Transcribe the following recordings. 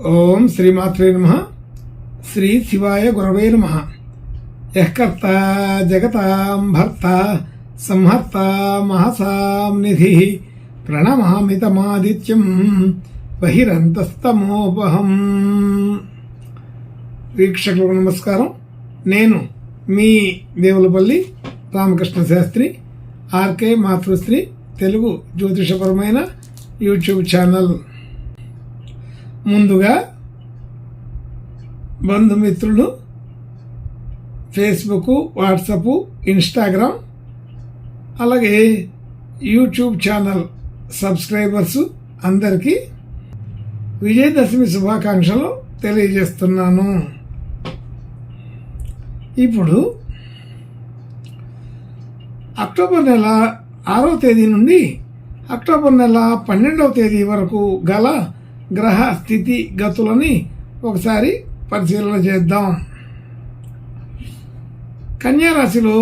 ఓం శ్రీమాత్రే నమః. శ్రీ శివాయ గురవే నమః. యః కర్తా జగతాం భర్తా సంహర్తా మహసాం నిధిః ప్రణమామి తమాదిత్యం బహిరంతస్తమోపహం. వీక్షకులకు నమస్కారం. నేను మీ దేవులపల్లి రామకృష్ణ శాస్త్రి. ఆర్కే మాతృశ్రీ తెలుగు జ్యోతిషపరమైన యూట్యూబ్ ఛానల్. ముందుగా బంధుమిత్రులు, ఫేస్బుక్, వాట్సాప్, ఇన్స్టాగ్రామ్, అలాగే యూట్యూబ్ ఛానల్ సబ్స్క్రైబర్స్ అందరికీ విజయదశమి శుభాకాంక్షలు తెలియజేస్తున్నాను. ఇప్పుడు అక్టోబర్ నెల 6వ తేదీ నుండి అక్టోబర్ నెల 12వ తేదీ వరకు గల గ్రహ స్థితి గతులని ఒకసారి పరిశీలన చేద్దాం. కన్యా రాశిలో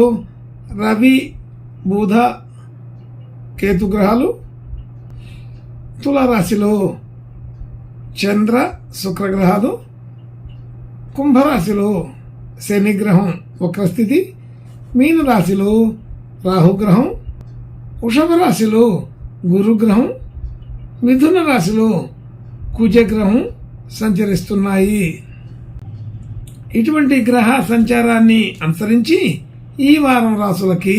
రవి, బుధ, కేతు గ్రహాలు, తులారాశిలో చంద్ర, శుక్ర గ్రహాలు, కుంభరాశిలో శనిగ్రహం వక్రస్థితి, మీనరాశిలో రాహుగ్రహం, వృషభ రాశిలో గురుగ్రహం, మిథున రాశిలో కుజగ్రహం సంచరిస్తున్నాయి. ఇటువంటి గ్రహ సంచారాన్ని అనుసరించి ఈ వారం రాశులకి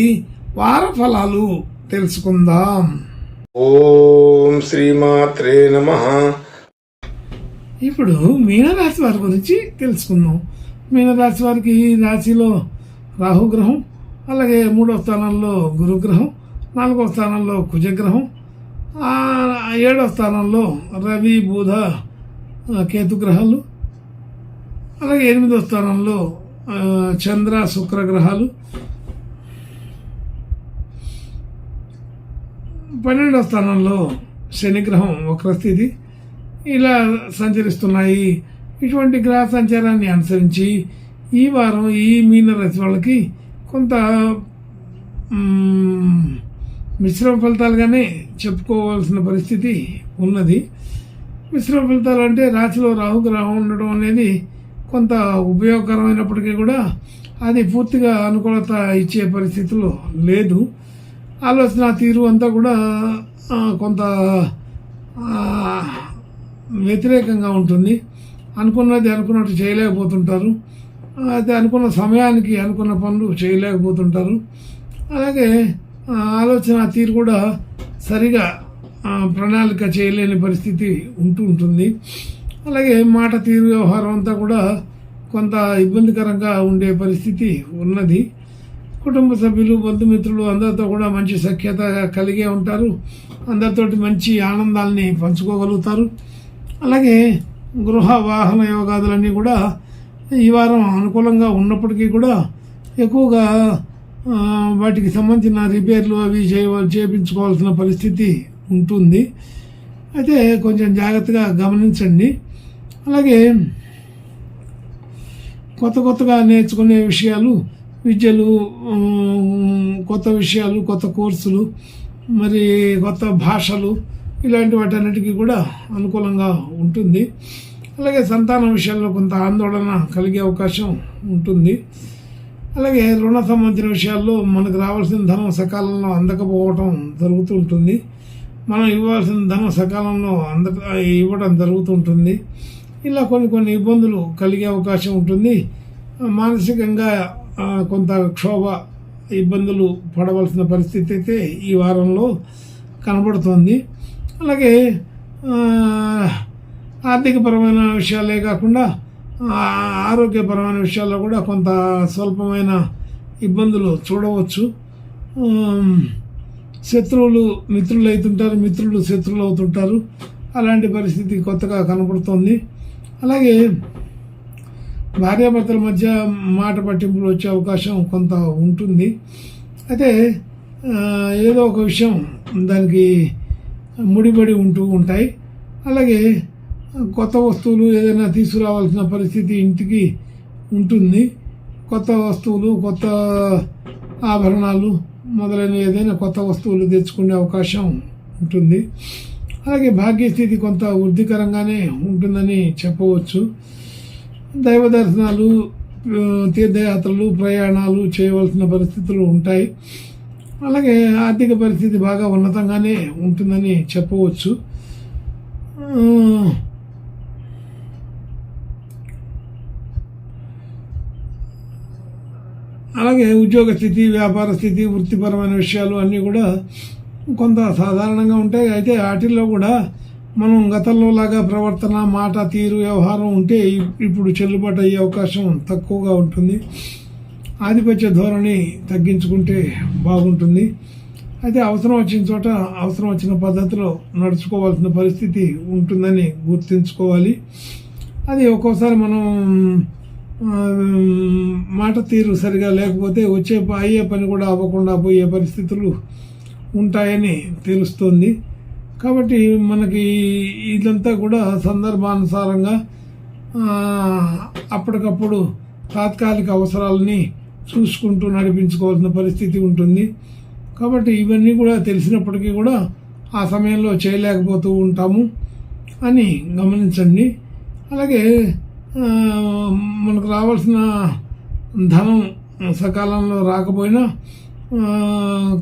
వార ఫలాలు తెలుసుకుందాం. ఓం శ్రీమాత్రే నమః. ఇప్పుడు మీనరాశి వారి గురించి తెలుసుకుందాం. మీనరాశి వారికి రాశిలో రాహుగ్రహం, అలాగే 3వ స్థానంలో గురుగ్రహం, 4వ స్థానంలో కుజగ్రహం, 7వ స్థానంలో రవి, బుధ, కేతు గ్రహాలు, అలాగే 8వ స్థానంలో చంద్ర, శుక్ర గ్రహాలు, 12వ స్థానంలో శనిగ్రహం వక్రస్థితి ఇలా సంచరిస్తున్నాయి. ఇటువంటి గ్రహ సంచారాన్ని అనుసరించి ఈ వారం ఈ మీనరాశి వాళ్ళకి కొంత మిశ్రమ ఫలితాలుగానే చెప్పుకోవాల్సిన పరిస్థితి ఉన్నది. మిశ్రమ ఫలితాలు అంటే రాశిలో రాహుగ్రహం ఉండడం అనేది కొంత ఉపయోగకరమైనప్పటికీ కూడా అది పూర్తిగా అనుకూలత ఇచ్చే పరిస్థితుల్లో లేదు. ఆలోచన తీరు అంతా కూడా కొంత వ్యతిరేకంగా ఉంటుంది. అనుకున్నది అనుకున్నట్టు చేయలేకపోతుంటారు. అయితే అనుకున్న సమయానికి అనుకున్న పనులు చేయలేకపోతుంటారు. అలాగే ఆలోచన తీరు కూడా సరిగా ప్రణాళిక చేయలేని పరిస్థితి ఉంటుంది. అలాగే మాట తీరు, వ్యవహారం అంతా కూడా కొంత ఇబ్బందికరంగా ఉండే పరిస్థితి ఉన్నది. కుటుంబ సభ్యులు, బంధుమిత్రులు అందరితో కూడా మంచి సఖ్యత కలిగే ఉంటారు. అందరితోటి మంచి ఆనందాల్ని పంచుకోగలుగుతారు. అలాగే గృహ వాహన యోగాదులన్నీ కూడా ఈ వారం అనుకూలంగా ఉన్నప్పటికీ కూడా ఎక్కువగా వాటికి సంబంధించిన రిపేర్లు అవి చేయించుకోవాల్సిన పరిస్థితి ఉంటుంది. అయితే కొంచెం జాగ్రత్తగా గమనించండి. అలాగే కొత్తగా నేర్చుకునే విషయాలు, విద్యలు, కొత్త విషయాలు, కొత్త కోర్సులు, మరి కొత్త భాషలు ఇలాంటి వాటన్నిటికీ కూడా అనుకూలంగా ఉంటుంది. అలాగే సంతానం విషయంలో కొంత ఆందోళన కలిగే అవకాశం ఉంటుంది. అలాగే రుణ సంబంధించిన విషయాల్లో మనకు రావాల్సిన ధనం సకాలంలో అందకపోవడం జరుగుతూ ఉంటుంది. మనం ఇవ్వాల్సిన ధనం సకాలంలో ఇవ్వడం జరుగుతుంటుంది. ఇలా కొన్ని ఇబ్బందులు కలిగే అవకాశం ఉంటుంది. మానసికంగా కొంత క్షోభ, ఇబ్బందులు పడవలసిన పరిస్థితి అయితే ఈ వారంలో కనబడుతోంది. అలాగే ఆర్థికపరమైన విషయాలే కాకుండా ఆరోగ్యపరమైన విషయాల్లో కూడా కొంత స్వల్పమైన ఇబ్బందులు చూడవచ్చు. శత్రువులు మిత్రులు అవుతుంటారు, మిత్రులు శత్రువులు అవుతుంటారు. అలాంటి పరిస్థితి కొత్తగా కనబడుతోంది. అలాగే భార్యాభర్తల మధ్య మాట పట్టింపులు వచ్చే అవకాశం కొంత ఉంటుంది. అయితే ఏదో ఒక విషయం దానికి ముడిపడి ఉంటాయి. అలాగే కొత్త వస్తువులు ఏదైనా తీసుకురావాల్సిన పరిస్థితి ఇంటికి ఉంటుంది. కొత్త వస్తువులు, కొత్త ఆభరణాలు మొదలైన ఏదైనా కొత్త వస్తువులు తెచ్చుకునే అవకాశం ఉంటుంది. అలాగే భాగ్యస్థితి కొంత వృద్ధికరంగానే ఉంటుందని చెప్పవచ్చు. దైవ దర్శనాలు, తీర్థయాత్రలు, ప్రయాణాలు చేయవలసిన పరిస్థితులు ఉంటాయి. అలాగే ఆర్థిక పరిస్థితి బాగా ఉన్నతంగానే ఉంటుందని చెప్పవచ్చు. అలాగే ఉద్యోగ స్థితి, వ్యాపార స్థితి, వృత్తిపరమైన విషయాలు అన్నీ కూడా కొంత సాధారణంగా ఉంటాయి. అయితే వాటిల్లో కూడా మనం గతంలో లాగా ప్రవర్తన, మాట తీరు, వ్యవహారం ఉంటే ఇప్పుడు చెల్లుబాటు అయ్యే అవకాశం తక్కువగా ఉంటుంది. ఆధిపత్య ధోరణి తగ్గించుకుంటే బాగుంటుంది. అయితే అవసరం వచ్చిన చోట అవసరం వచ్చిన పద్ధతిలో నడుచుకోవాల్సిన పరిస్థితి ఉంటుందని గుర్తుంచుకోవాలి. అది ఒక్కోసారి మనం మాట తీరు సరిగా లేకపోతే అయ్యే పని కూడా అవ్వకుండా పోయే పరిస్థితులు ఉంటాయని తెలుస్తుంది. కాబట్టి మనకి ఇదంతా కూడా సందర్భానుసారంగా అప్పటికప్పుడు తాత్కాలిక అవసరాలని చూసుకుంటూ నడిపించుకోవాల్సిన పరిస్థితి ఉంటుంది. కాబట్టి ఇవన్నీ కూడా తెలిసినప్పటికీ కూడా ఆ సమయంలో చేయలేకపోతూ ఉంటాము అని గమనించండి. అలాగే మనకు రావాల్సిన ధనం సకాలంలో రాకపోయినా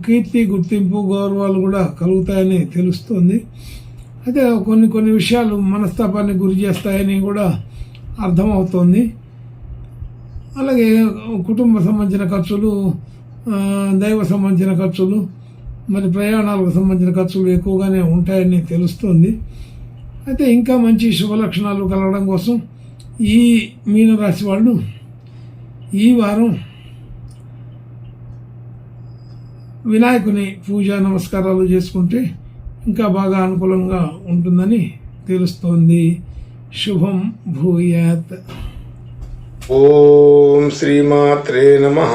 కీర్తి, గుర్తింపు, గౌరవాలు కూడా కలుగుతాయని తెలుస్తుంది. అయితే కొన్ని విషయాలు మనస్తాపానికి గురి చేస్తాయని కూడా అర్థమవుతోంది. అలాగే కుటుంబ సంబంధించిన ఖర్చులు, దైవ సంబంధించిన ఖర్చులు, మరి ప్రయాణాలకు సంబంధించిన ఖర్చులు ఎక్కువగానే ఉంటాయని తెలుస్తుంది. అయితే ఇంకా మంచి శుభ లక్షణాలు కలగడం కోసం ఈ మీనరాశి వాళ్ళు ఈ వారం వినాయకుని పూజా నమస్కారాలు చేసుకుంటే ఇంకా బాగా అనుకూలంగా ఉంటుందని తెలుస్తోంది. శుభం భూయాత్. ఓం శ్రీమాత్రే నమః.